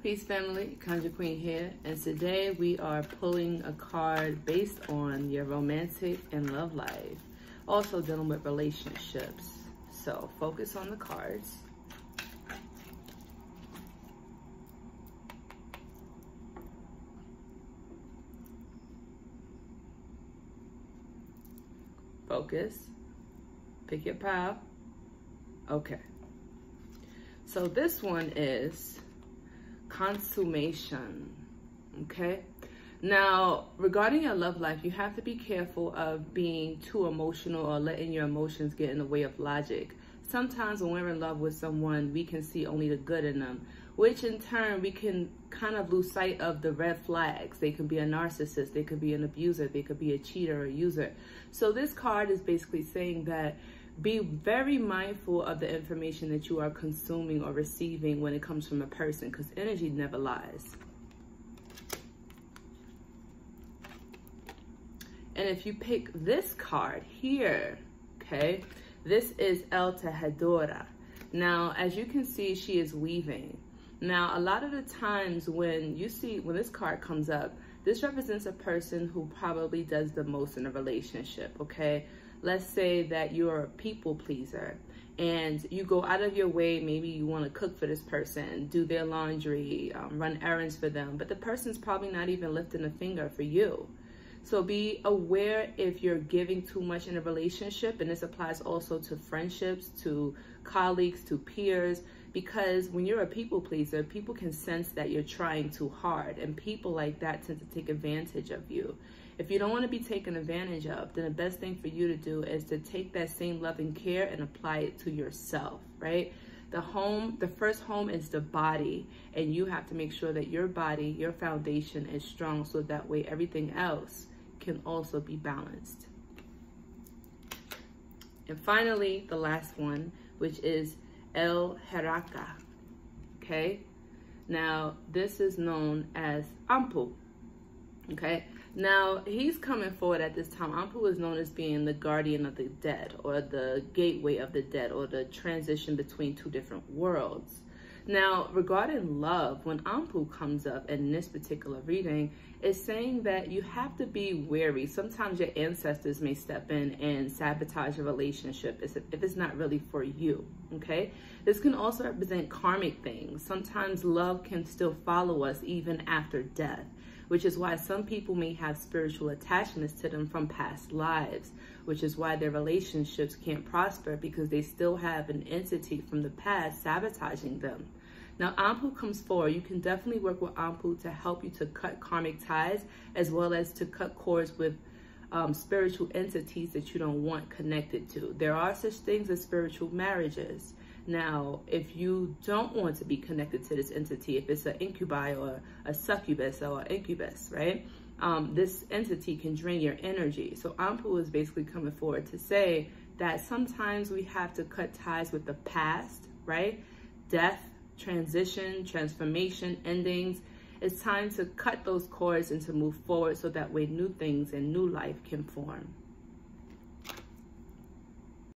Peace family, Conjure Queen here, and today we are pulling a card based on your romantic and love life, also dealing with relationships. So focus on the cards. Focus. Pick your pile. Okay. So this one is consummation. Okay. Now, regarding your love life, you have to be careful of being too emotional or letting your emotions get in the way of logic. Sometimes when we're in love with someone, we can see only the good in them, which in turn, we can kind of lose sight of the red flags. They could be a narcissist, they could be an abuser, they could be a cheater or a user. So this card is basically saying that be very mindful of the information that you are consuming or receiving when it comes from a person, because energy never lies. And if you pick this card here, okay, this is El Tejedora. Now, as you can see, she is weaving. Now, a lot of the times when this card comes up, this represents a person who probably does the most in a relationship, okay? Let's say that you're a people pleaser and you go out of your way. Maybe you want to cook for this person, do their laundry, run errands for them, but the person's probably not even lifting a finger for you. So be aware if you're giving too much in a relationship, and this applies also to friendships, to colleagues, to peers, because when you're a people pleaser, people can sense that you're trying too hard, and people like that tend to take advantage of you. If you don't want to be taken advantage of, then the best thing for you to do is to take that same love and care and apply it to yourself, right? The first home is the body, and you have to make sure that your body, your foundation is strong, so that way everything else can also be balanced. And finally, the last one, which is El Heraka, okay? Now, this is known as Ampu, okay? Now, he's coming forward at this time. Ampu is known as being the guardian of the dead, or the gateway of the dead, or the transition between two different worlds. Now, regarding love, when Ampu comes up in this particular reading, it's saying that you have to be wary. Sometimes your ancestors may step in and sabotage a relationship if it's not really for you, okay? This can also represent karmic things. Sometimes love can still follow us even after death, which is why some people may have spiritual attachments to them from past lives, which is why their relationships can't prosper, because they still have an entity from the past sabotaging them. Now, Ampu comes forward. You can definitely work with Ampu to help you to cut karmic ties, as well as to cut cords with spiritual entities that you don't want connected to. There are such things as spiritual marriages. Now, if you don't want to be connected to this entity, if it's an incubi or a succubus or an incubus, right? This entity can drain your energy. So Ampu is basically coming forward to say that sometimes we have to cut ties with the past, right? Death, transition, transformation, endings. It's time to cut those cords and to move forward, so that way new things and new life can form.